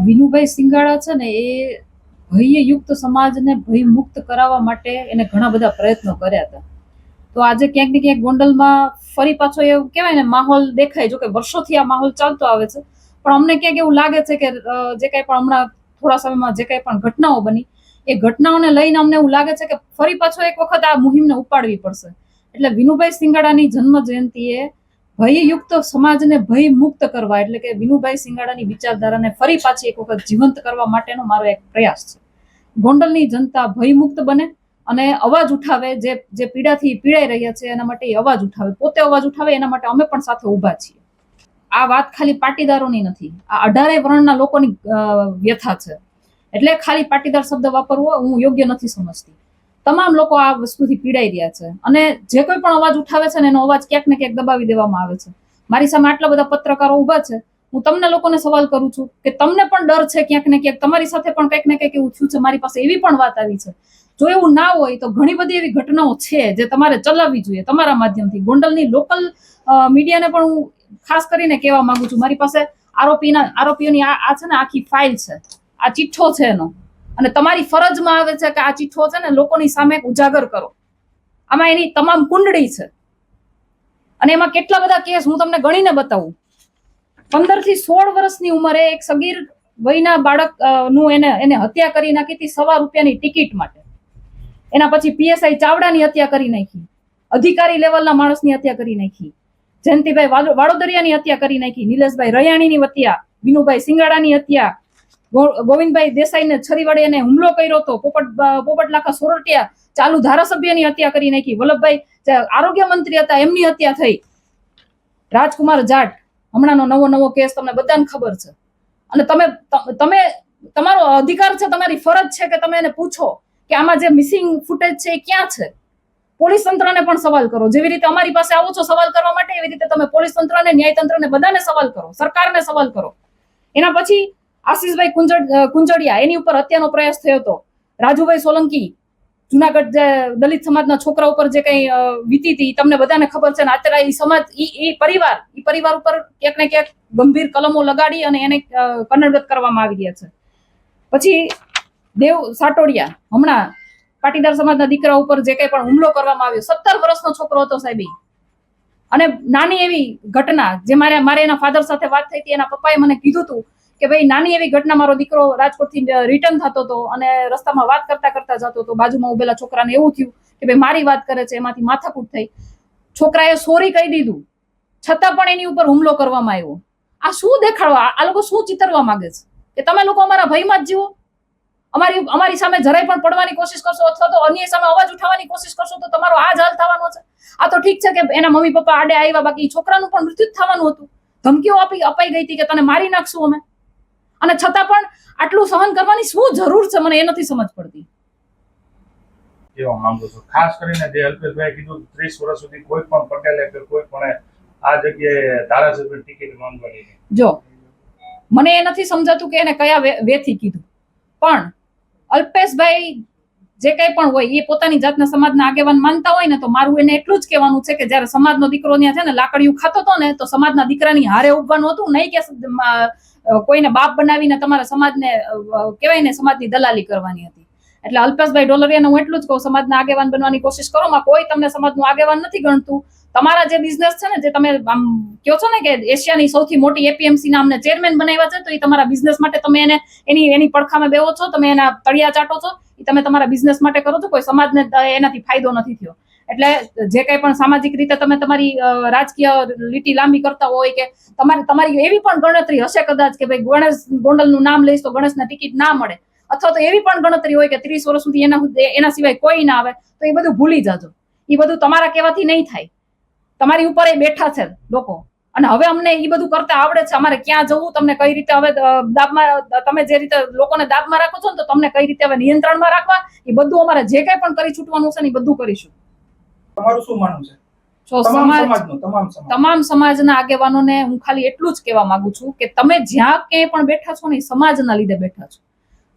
વિનુભાઈ સિંગાડા છે ને એ ભયયુક્ત સમાજને ભયમુક્ત કરાવવા માટે એને ઘણા બધા પ્રયત્નો કર્યા હતા. તો આજે ક્યાંક ને ક્યાંક ગોંડલમાં ફરી પાછો એવું કહેવાય ને માહોલ દેખાય. જો કે વર્ષોથી આ માહોલ ચાલતો આવે છે, પણ અમને ક્યાંક એવું લાગે છે કે જે કંઈ પણ હમણાં થોડા સમયમાં જે કંઈ પણ ઘટનાઓ બની એ ઘટનાઓને લઈને અમને એવું લાગે છે કે ફરી પાછો એક વખત આ મુહિમને ઉપાડવી પડશે. એટલે વિનુભાઈ સિંગાડાની જન્મ જયંતિએ ભયયુક્ત સમાજને ભય મુક્ત કરવા, એટલે કે વિનુભાઈ સિંગાડાની વિચારધારાને ફરી પાછી એક વખત જીવંત કરવા માટેનો મારો એક પ્રયાસ છે. ગોંડલની જનતા ભયમુક્ત બને અને અવાજ ઉઠાવે, જે પીડાથી પીડાઈ રહ્યા છે એના માટે અવાજ ઉઠાવે, પોતે અવાજ ઉઠાવે. એના માટે અમે પણ સાથે ઊભા છીએ. આ વાત ખાલી પાટીદારોની નથી, આ 18 વર્ણના લોકોની વ્યથા છે. એટલે ખાલી પાટીદાર શબ્દ વાપરવો હું યોગ્ય નથી સમજતી. તમામ લોકો આ વસ્તુથી પીડાઈ રહ્યા છે અને જે કોઈ પણ અવાજ ઉઠાવે છે ને એનો અવાજ ક્યાંક ને ક્યાંક દબાવી દેવામાં આવે છે. મારી સામે આટલા બધા પત્રકારો ઉભા છે, હું તમને લોકોને સવાલ કરું છું કે તમને પણ ડર છે ક્યાંક ને ક્યાંક, તમારી સાથે પણ કંઈક ને કંઈક એવું થયું છે. મારી પાસે એવી પણ વાત આવી છે. જો એવું ના હોય તો ઘણી બધી એવી ઘટનાઓ છે જે તમારે ચલાવવી જોઈએ તમારા માધ્યમથી. ગોંડલની લોકલ મીડિયાને પણ હું ખાસ કરીને કહેવા માંગુ છું, મારી પાસે આરોપીઓની આ છે ને આખી ફાઇલ છે, આ ચિઠ્ઠો છે એનો, અને તમારી ફરજમાં આવે છે કે આ ચિઠ્ઠો છે ને લોકોની સામે ઉજાગર કરો. આમાં એની તમામ કુંડળી છે અને એમાં કેટલા બધા કેસ હું તમને ગણીને બતાવું. 15 થી 16 વર્ષની ઉંમરે એક સગીર વયના બાળક નું એને હત્યા કરી નાખી હતી ₹1.25 ટિકિટ માટે. એના પછી પીએસઆઈ ચાવડાની હત્યા કરી નાખી, અધિકારી લેવલના માણસની હત્યા કરી નાખી, જયંતિભાઈ વાડોદરિયાની હત્યા કરી નાખી, નિલેશભાઈ રૈયાણીની હત્યા, વિનુભાઈ સિંગાડાની હત્યા, ગોવિંદભાઈ દેસાઈને છરી વડે એને હુમલો કર્યો હતો, પોપટલાખા સોરઠિયા ચાલુ ધારાસભ્યની હત્યા કરી નાખી, વલ્લભભાઈ આરોગ્ય મંત્રી હતા એમની હત્યા થઈ, રાજકુમાર જાટ હમણાંનો નવો કેસ તમને બધાને ખબર છે. અને તમે તમારો અધિકાર છે, તમારી ફરજ છે કે તમે એને પૂછો કે આમાં જે મિસિંગ ફૂટેજ છે એ ક્યાં છે. પોલીસ તંત્રને પણ સવાલ કરો. જેવી રીતે અમારી પાસે આવો છો સવાલ કરવા માટે, એવી રીતે તમે પોલીસ તંત્રને, ન્યાય તંત્રને બધાને સવાલ કરો, સરકારને સવાલ કરો. એના પછી આશીષભાઈ કુંજડિયા, એની ઉપર હત્યાનો પ્રયાસ થયો હતો. રાજુભાઈ સોલંકી, જુનાગઢ જે દલિત સમાજના છોકરા ઉપર જે કઈ વીતી હતી તમને બધાને ખબર છે ને. અત્યારે એ સમાજ પરિવાર ઉપર ક્યાંક ને ક્યાંક ગંભીર કલમો લગાડી અને એને કનડગત કરવામાં આવી રહ્યા છે. પછી દેવ સાટોડિયા, હમણાં પાટીદાર સમાજના દીકરા ઉપર જે કઈ પણ હુમલો કરવામાં આવ્યો, 17 વર્ષનો છોકરો હતો સાહેબ. અને નાની એવી ઘટના જે મારે એના ફાધર સાથે વાત થઈ હતી, એના પપ્પાએ મને કીધું હતું કે ભાઈ નાની એવી ઘટના, મારો દીકરો રાજકોટથી રિટર્ન થતો હતો અને રસ્તામાં વાત કરતા કરતા જતો હતો, બાજુમાં ઉભેલા છોકરાને એવું થયું કે ભાઈ મારી વાત કરે છે, એમાંથી માથાકૂટ થઈ, છોકરાએ સોરી કહી દીધું, છતાં પણ એની ઉપર હુમલો કરવામાં આવ્યો. આ શું દેખાડવા, આ લોકો શું ચિતરવા માંગે છે કે તમે લોકો અમારા ભયમાં જ જીવો, અમારી સામે જરાય પણ પડવાની કોશિશ કરશો અથવા તો અન્ય સામે અવાજ ઉઠાવવાની કોશિશ કરશો તો તમારો આ જ હાલ થવાનો છે. આ તો ઠીક છે કે એના મમ્મી પપ્પા આડે આવ્યા, બાકી છોકરાનું પણ મૃત્યુ જ થવાનું હતું. ધમકીઓ અપાઈ ગઈ હતી કે તને મારી નાખશું અમે, અને છતાં પણ આટલું સહન કરવાની શું જરૂર છે, મને એ નથી સમજ પડતી. કેવા માંગુ છું ખાસ કરીને જે અલ્પેશભાઈ કીધું 30 વર્ષ સુધી કોઈ પણ પટેલે કે કોઈ પણ આ જગ્યાએ ધારાસભ્ય ટિકિટ માંગવાની. જો મને એ નથી સમજાતું કે એને કયા વેથી કીધું, પણ અલ્પેશભાઈ જે કઈ પણ હોય એ પોતાની જાતના સમાજના આગેવાન માનતા હોય ને, તો મારું એને એટલું જ કહેવાનું છે કે જયારે સમાજનો દીકરો ત્યાં છે ને લાકડીયું ખાતો હતો ને, તો સમાજના દીકરાની હારે ઉભવાનું હતું, નહીં કે કોઈને બાપ બનાવીને તમારા સમાજને કહેવાય ને સમાજની દલાલી કરવાની હતી. એટલે અલ્પેશભાઈ ડોલરિયાને હું એટલું જ કહું, સમાજના આગેવાન બનવાની કોશિશ કરો, માં કોઈ તમને સમાજનું આગેવાન નથી ગણતું. તમારા જે બિઝનેસ છે ને, જે તમે આમ કહો છો ને કે એશિયાની સૌથી મોટી એપીએમસી ના અમને ચેરમેન બનાવ્યા છે, તો એ તમારા બિઝનેસ માટે તમે એની પડખામાં બેહો છો, તમે એના તળિયા ચાટો છો, એ તમે તમારા બિઝનેસ માટે કરો છો. કોઈ સમાજને એનાથી ફાયદો નથી થયો. એટલે જે કંઈ પણ સામાજિક રીતે તમે તમારી રાજકીય લીટી લાંબી કરતા હોય કે તમારી એવી પણ ગણતરી હશે કદાચ કે ભાઈ ગણેશ ગોંડલનું નામ લઈશ તો ગણેશને ટિકિટ ના મળે, અથવા તો એવી પણ ગણતરી હોય કે 30 વર્ષ સુધી એના સિવાય કોઈ ના આવે, તો એ બધું ભૂલી જાજો. એ બધું તમારા કહેવાથી નહીં થાય. તમારી ઉપર એ બેઠા છે લોકો, અને હવે અમને એ બધું કરતા આવડે છે. અમારે ક્યાં જવું, તમને કઈ રીતે હવે દાબમાં, તમે જે રીતે લોકોને દાબમાં રાખો છો ને, તો તમને કઈ રીતે હવે નિયંત્રણમાં રાખવા, એ બધું અમારે જે કઈ પણ કરી છૂટવાનું છે ને એ બધું કરીશું. તમારું શું માનવું છે? તમામ સમાજના આગેવાનોને હું ખાલી એટલું જ કહેવા માંગુ છું કે તમે જ્યાં ક્યાંય પણ બેઠા છો ને, સમાજના લીધે બેઠા છો.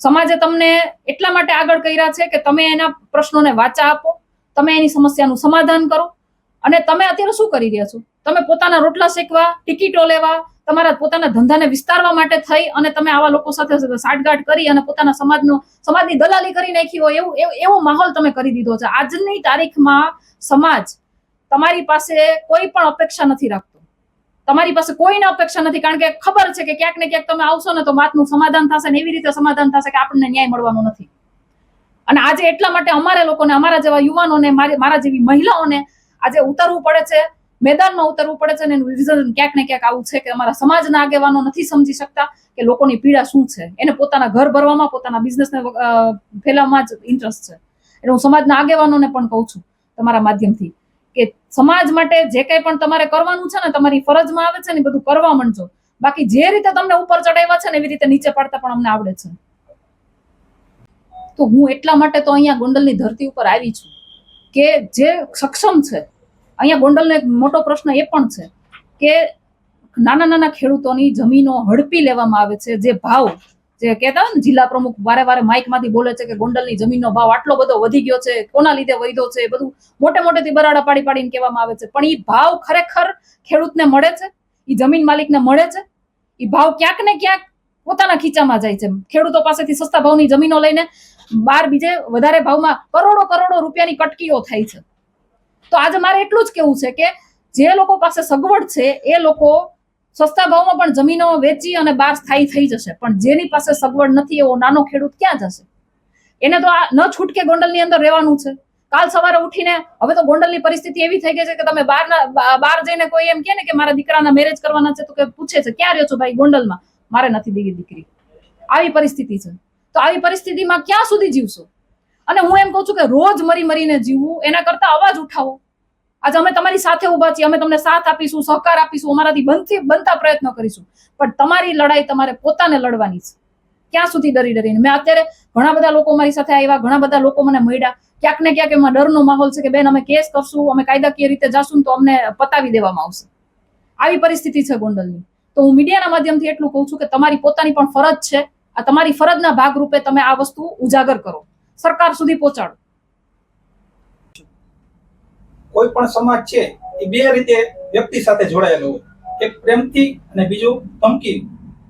સમાજે તમને એટલા માટે આગળ કર્યા છે કે તમે એના પ્રશ્નોને વાચા આપો, તમે એની સમસ્યાનું સમાધાન કરો. અને તમે અત્યારે શું કરી રહ્યા છો? તમે પોતાના રોટલા શેકવા, ટિકિટો લેવા, તમારા પોતાના ધંધાને વિસ્તારવા માટે થઈ અને તમે આવા લોકો સાથે સાઠગાંઠ કરી અને પોતાના સમાજની દલાલી કરી નાખી હોય એવો માહોલ તમે કરી દીધો છે. આજની તારીખમાં સમાજ તમારી પાસે કોઈ પણ અપેક્ષા નથી રાખતો, તમારી પાસે કોઈને અપેક્ષા નથી, કારણ કે ખબર છે કે ક્યાંક ને ક્યાંક તમે આવશો ને તો વાતનું સમાધાન થશે ને એવી રીતે સમાધાન થશે કે આપણને ન્યાય મળવાનો નથી. અને આજે એટલા માટે અમારે લોકોને, અમારા જેવા યુવાનોને, મારા જેવી મહિલાઓને આજે ઉતરવું પડે છે, મેદાનમાં ઉતરવું પડે છે. અને એનું રીઝન ક્યાંક ને ક્યાંક આવું છે કે અમારા સમાજના આગેવાનો નથી સમજી શકતા કે લોકોની પીડા શું છે. એને પોતાના ઘર ભરવામાં, પોતાના બિઝનેસને ફેલાવવામાં જ ઇન્ટરેસ્ટ છે. એટલે હું સમાજના આગેવાનોને પણ કહું છું તમારા માધ્યમથી કે સમાજ માટે જે કંઈ પણ તમારે કરવાનું છે ને, તમારી ફરજમાં આવે છે ને, બધું કરવા માંડજો. બાકી જે રીતે તમને ઉપર ચડાવ્યા છે ને એવી રીતે નીચે પાડતા પણ અમને આવડે છે. તો હું એટલા માટે તો અહીંયા ગોંડલની ધરતી ઉપર આવી છું કે જે સક્ષમ છે. અહીંયા ગોંડલનો એક મોટો પ્રશ્ન એ પણ છે કે નાના નાના ખેડૂતોની જમીનો હડપી લેવામાં આવે છે. જે ભાવ, જે કહેતા હોય ને જિલ્લા પ્રમુખ વારે વારે માઇકમાંથી બોલે છે કે ગોંડલની જમીનનો ભાવ આટલો બધો વધી ગયો છે, કોના લીધે વધ્યો છે, એ બધું મોટેથી બરાડા પાડીને કહેવામાં આવે છે. પણ એ ભાવ ખરેખર ખેડૂતને મળે છે? એ જમીન માલિકને મળે છે? એ ભાવ ક્યાંક ને ક્યાંક પોતાના ખીચામાં જાય છે. ખેડૂતો પાસેથી સસ્તા ભાવની જમીનો લઈને બહાર બીજે વધારે ભાવમાં કરોડો રૂપિયાની કટકીઓ થાય છે. તો આજે મારે એટલું જ કેવું છે કે જે લોકો પાસે સગવડ છે એ લોકો સસ્તા ભાવમાં પણ જમીનો વેચી અને બહાર સ્થાયી થઈ જશે. પણ જેની પાસે સગવડ નથી એવો નાનો ખેડૂત ક્યાં જશે? એને તો આ ન છૂટકે ગોંડલની અંદર રહેવાનું છે. કાલ સવારે ઉઠીને, હવે તો ગોંડલની પરિસ્થિતિ એવી થઈ ગઈ છે કે તમે બહાર જઈને કોઈ એમ કહે ને કે મારા દીકરાના મેરેજ કરવાના છે તો કે પૂછે છે ક્યાં રહ્યો છો ભાઈ? ગોંડલમાં. મારે નથી દીકરી. આવી પરિસ્થિતિ છે. તો આવી પરિસ્થિતિમાં ક્યાં સુધી જીવશો? અને હું એમ કહું છું કે રોજ મરીને જીવવું એના કરતા અવાજ ઉઠાવો. આજે અમે તમારી સાથે ઉભા છીએ, અમે તમને સાથ આપીશું, સહકાર આપીશું, અમારાથી બનતા પ્રયત્નો કરીશું. પણ તમારી લડાઈ તમારે પોતાને લડવાની છે. ક્યાં સુધી ડરીને? મેં અત્યારે ઘણા બધા લોકો મારી સાથે આવ્યા, ઘણા બધા લોકો મને મળ્યા. ક્યાંક ને ક્યાંક એમાં ડરનો માહોલ છે કે બેન અમે કેસ કરશું, અમે કાયદાકીય રીતે જાશું તો અમને પતાવી દેવામાં આવશે. આવી પરિસ્થિતિ છે ગોંડલની. તો હું મીડિયાના માધ્યમથી એટલું કહું છું કે તમારી પોતાની પણ ફરજ છે. આ તમારી ફરજના ભાગરૂપે તમે આ વસ્તુ ઉજાગર કરો, સરકાર સુધી પહોંચાડો. કોઈ પણ સમાજ છે એ બે રીતે વ્યક્તિ સાથે જોડાયેલો હોય, એક પ્રેમથી અને બીજું ધમકી.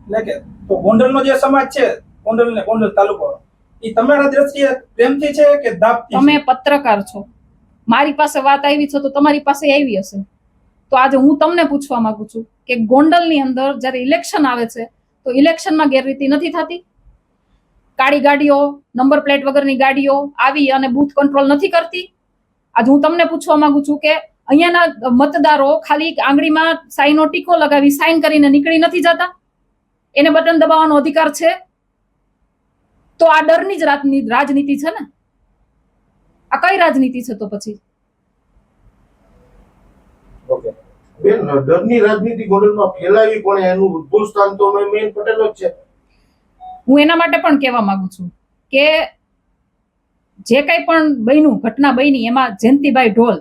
એટલે કે તો ગોંડલનો જે સમાજ છે, ગોંડલ તાલુકો, એ તમારા દ્રષ્ટિએ પ્રેમથી છે કે દાબથી? તમે પત્રકાર છો, મારી પાસે વાત આવી છે તો તમારી પાસે આવી હશે. તો આજે હું તમને પૂછવા માંગુ છું કે ગોંડલની અંદર જ્યારે ઇલેક્શન આવે છે તો ઇલેક્શનમાં ગેરરીતિ નથી થતી? કાળી ગાડીઓ, નંબર પ્લેટ વગરની ગાડીઓ આવી અને બૂથ કંટ્રોલ નથી કરતી? આજે હું તમને પૂછવા માંગુ છું કે અહીંયાના મતદારો ખાલી આંગળીમાં સાઈનો ટીકો લગાવી સાઈન કરીને નીકળી નથી જતા? એને બટન દબાવવાનો અધિકાર છે? તો આ ડરની જ રાજનીતિ છે ને? આ કઈ રાજનીતિ છે તો પછી? ઓકે બેન, ડરની રાજનીતિ ગોંડલમાં ફેલાવી કોણે? એનું ઉદ્ભવ સ્થાન તો મેન પટેલ જ છે. હું એના માટે પણ કહેવા માંગુ છું કે જે કંઈ પણ બન્યું, ઘટના બની, એમાં જયંતિભાઈ ઢોલ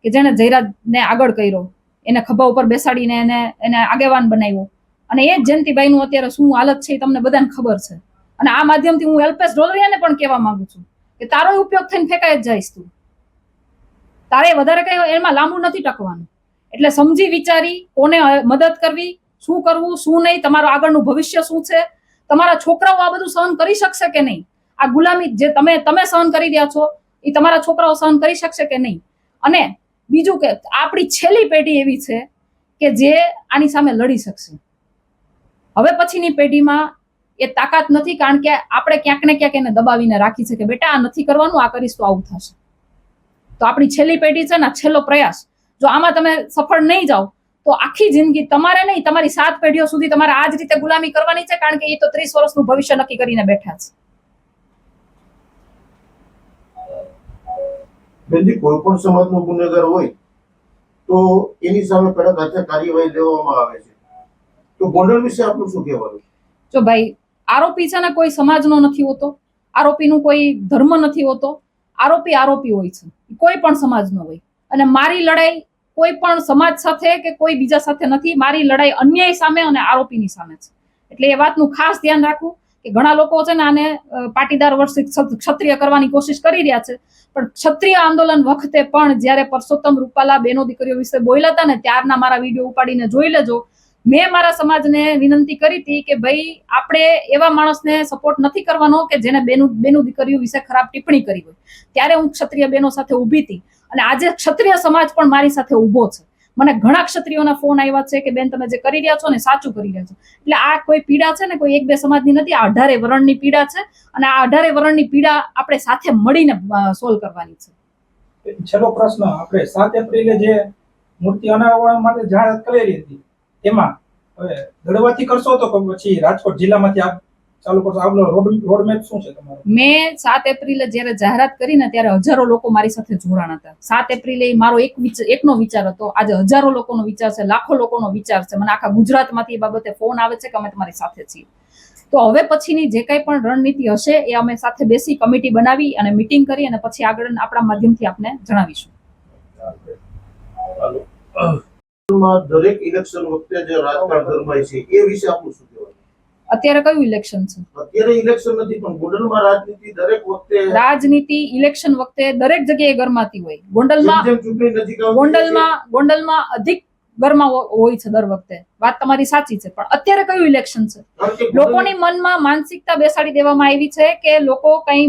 કે જેને જયરાજને આગળ કર્યો, એને ખભા ઉપર બેસાડીને એને આગેવાન બનાવ્યો, અને એ જ જયંતિભાઈનું અત્યારે શું હાલત છે એ તમને બધાને ખબર છે. અને આ માધ્યમથી હું અલ્પેશ ઢોલરિયાને પણ કહેવા માંગુ છું કે તારો ઉપયોગ થઈને ફેંકાઈ જ જઈશ તું. તારે વધારે કઈ એમાં લાંબુ નથી ટકવાનું. એટલે સમજી વિચારી કોને મદદ કરવી, શું કરવું, શું નહીં, તમારું આગળનું ભવિષ્ય શું છે, તમારા છોકરાઓ આ બધું સહન કરી શકશે કે નહીં? આ ગુલામી જે તમે સહન કરી રહ્યા છો એ તમારા છોકરાઓ સહન કરી શકશે કે નહીં? અને બીજું કે આપણી છેલ્લી પેઢી એવી છે કે જે આની સામે લડી શકશે. હવે પછીની પેઢીમાં એ તાકાત નથી, કારણ કે આપણે ક્યાંક ને ક્યાંક એને દબાવીને રાખી છે કે બેટા આ નથી કરવાનું, આ કરીશ તો આવું થશે. તો આપણી છેલ્લી પેઢી છે ને, છેલ્લો પ્રયાસ, જો આમાં તમે સફળ નહીં જાઓ તો આખી જિંદગી તમારે નહીં, તમારી 7 પેઢીઓ સુધી તમારે આ જ રીતે ગુલામી કરવાની છે, કારણ કે એ તો 30 વર્ષનું ભવિષ્ય નક્કી કરીને બેઠા છે. બેનજી, કોઈ પણ સમાજનો ગુનેગાર હોય તો એની સામે કડક હાથે કાર્યવાહી લેવામાં આવે છે. તો ગોંડલ વિશે આપનું શું કહેવાનું? જો ભાઈ, આરોપી છે ને કોઈ સમાજનો નથી હોતો, આરોપીનું કોઈ ધર્મ નથી હોતો. આરોપી હોય છે, કોઈ પણ સમાજનો હોય. અને મારી લડાઈ કોઈ પણ સમાજ સાથે કે કોઈ બીજા સાથે નથી. મારી લડાઈ અન્યાય સામે અને આરોપીની સામે છે. એટલે એ વાતનું ખાસ ધ્યાન રાખવું કે ઘણા લોકો છે ને આને પાટીદાર વર્ષિત ક્ષત્રિય કરવાની કોશિશ કરી રહ્યા છે, પણ ક્ષત્રિય આંદોલન વખતે પણ જ્યારે પરસોત્તમ રૂપાલા બેનો દીકરીઓ વિશે બોલ્યા હતા ને ત્યારના મારા વિડીયો ઉપાડીને જોઈ લેજો. મેં મારા સમાજને વિનંતી કરી હતી કે ભાઈ આપણે એવા માણસને સપોર્ટ નથી કરવાનો કે જેને બેનું દીકરીઓ વિશે ખરાબ ટિપ્પણી કરી હોય. ત્યારે હું ક્ષત્રિય બહેનો સાથે ઊભી હતી અને આજે ક્ષત્રિય સમાજ પણ મારી સાથે ઊભો છે. મને ઘણા ક્ષત્રિયોના ફોન આવ્યા છે કે બેન તમે જે કરી રહ્યા છો ને સાચું કરી રહ્યા છો. એટલે આ કોઈ પીડા છે ને કોઈ એક બે સમાજની નથી, આ 18 વર્ણની પીડા છે અને આ 18 વર્ણની પીડા આપણે સાથે મળીને સોલ્વ કરવાની છે. છેલ્લો પ્રશ્ન, આપણે 7 એપ્રિલે જે મૂર્તિ અનાવરણ માટે જાહેરાત કરેલી હતી એમાં હવે દડવાથી કરશો તો પછી રાજકોટ જિલ્લામાંથી આપ ચાલુ કરશો? આપણો રોડ મેપ શું છે તમારો? મેં 7 એપ્રિલે જ્યારે જાહેરાત કરી ને ત્યારે હજારો લોકો મારી સાથે જોડાણા હતા. 7 એપ્રિલે મારો એકનો વિચાર હતો, આજે હજારો લોકોનો વિચાર છે, લાખો લોકોનો વિચાર છે. મને આખા ગુજરાતમાંથી એ બાબતે ફોન આવે છે કે અમે તમારી સાથે છીએ. તો હવે પછીની જે કંઈ પણ રણનીતિ હશે એ અમે સાથે બેસી કમિટી બનાવી અને મીટિંગ કરી અને પછી આગળ આપણા માધ્યમથી આપને જણાવીશું. દરેક ઇલેક્શન વખતે જે રાજકારણ ગરમાય છે એ વિશે આપનું શું કહેવાનું? અત્યારે કયું ઇલેક્શન છે? અત્યારે ઇલેક્શન નથી, પણ ગોંડલમાં રાજનીતિ દરેક વખતે રાજનીતિ ઇલેક્શન વખતે દરેક જગ્યાએ ગરમાતી હોય. જેમ ચૂંટણી નજીક આવતી ગોંડલમાં અધિક ગરમા હોય છે દર વખતે. વાત તમારી સાચી છે, પણ અત્યારે કયું ઇલેક્શન છે? લોકોની મનમાં માનસિકતા બેસાડી દેવામાં આવી છે કે લોકો કઈ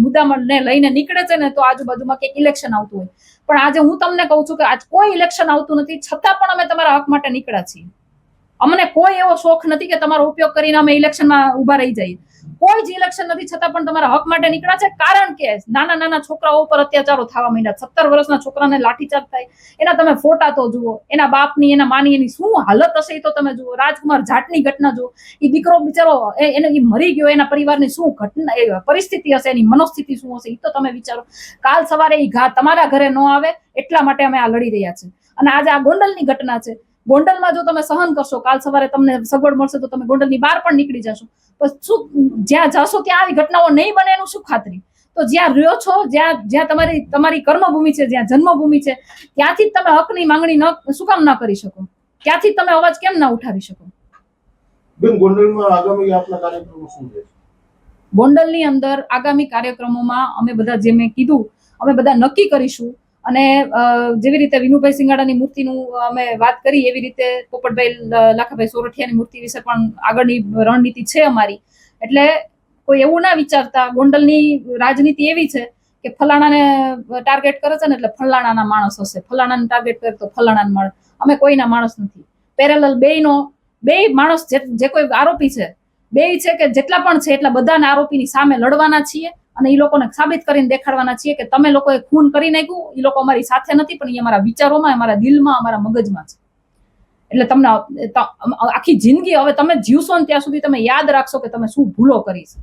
મુદ્દાને લઈને નીકળે છે ને તો આજુબાજુમાં કંઈક ઇલેક્શન આવતું હોય. પણ આજે હું તમને કહું છું કે આજ કોઈ ઇલેક્શન આવતું નથી, છતાં પણ અમે તમારા હક માટે નીકળ્યા છીએ. અમને કોઈ એવો શોખ નથી કે તમારો ઉપયોગ કરીને અમે ઇલેક્શનમાં ઉભા રહી જઈએ. કોઈ જ ઇલેક્શન નથી, છતાં પણ તમારા હક માટે નીકળ્યા છે. કારણ કે નાના છોકરાઓ ઉપર અત્યાચારો થવા માંડ્યા. 17 વર્ષના છોકરાને લાઠીચાર્જ થાય, એના તમે ફોટા તો જુઓ, એના બાપની એના માની એની શું હાલત હશે એ તો તમે જુઓ. રાજકુમાર જાટની ઘટના જુઓ, એ દીકરો બિચારો એને મરી ગયો, એના પરિવારની શું ઘટના પરિસ્થિતિ હશે, એની મનોસ્થિતિ શું હશે એ તો તમે વિચારો. કાલ સવારે એ ઘા તમારા ઘરે ન આવે એટલા માટે અમે આ લડી રહ્યા છીએ. અને આજે આ ગોંડલની ઘટના છે. ગોંડલમાં જો તમે સહન કરશો, કાલ સવારે તમને સગવડ મળશે તો તમે ગોંડલની બહાર પણ નીકળી જશો. શું જ્યાં જશો ત્યાં આવી ઘટનાઓ નહીં બને એનું શું ખાતરી? તો જ્યાં રહ્યો છો, જ્યાં તમારી કર્મભૂમિ છે, જ્યાં જન્મભૂમિ છે, ત્યાંથી જ તમે હકની માંગણી શું કામ ના કરી શકો? ત્યાંથી જ તમે અવાજ કેમ ના ઉઠાવી શકો? બેન, ગોંડલમાં આગામી આપના કાર્યક્રમો શું છે? ગોંડલની અંદર આગામી કાર્યક્રમોમાં અમે બધા જે મેં કીધું અમે બધા નક્કી કરીશું. અને જેવી રીતે વિનુભાઈ સિંગાડાની મૂર્તિનું અમે વાત કરી એવી રીતે પોપટભાઈ લાખાભાઈ સોરઠિયાની મૂર્તિ વિશે પણ આગળની રણનીતિ છે અમારી. એટલે કોઈ એવું ના વિચારતા, ગોંડલની રાજનીતિ એવી છે કે ફલાણાને ટાર્ગેટ કરે છે ને એટલે ફલાણાના માણસ હશે, ફલાણાને ટાર્ગેટ કરે તો ફલાણાને મળે. અમે કોઈના માણસ નથી. પેરેલલ બે માણસ જે કોઈ આરોપી છે, બે છે કે જેટલા પણ છે એટલા બધાના આરોપીની સામે લડવાના છીએ અને એ લોકોને સાબિત કરીને દેખાડવાના છીએ કે તમે લોકોએ ખૂન કરી નાખ્યું, એ લોકો અમારી સાથે નથી, પણ એ અમારા વિચારોમાં, અમારા દિલમાં, અમારા મગજમાં છે. એટલે તમને આખી જિંદગી હવે તમે જીવશો ને ત્યાં સુધી તમે યાદ રાખશો કે તમે શું ભૂલો કરી છે.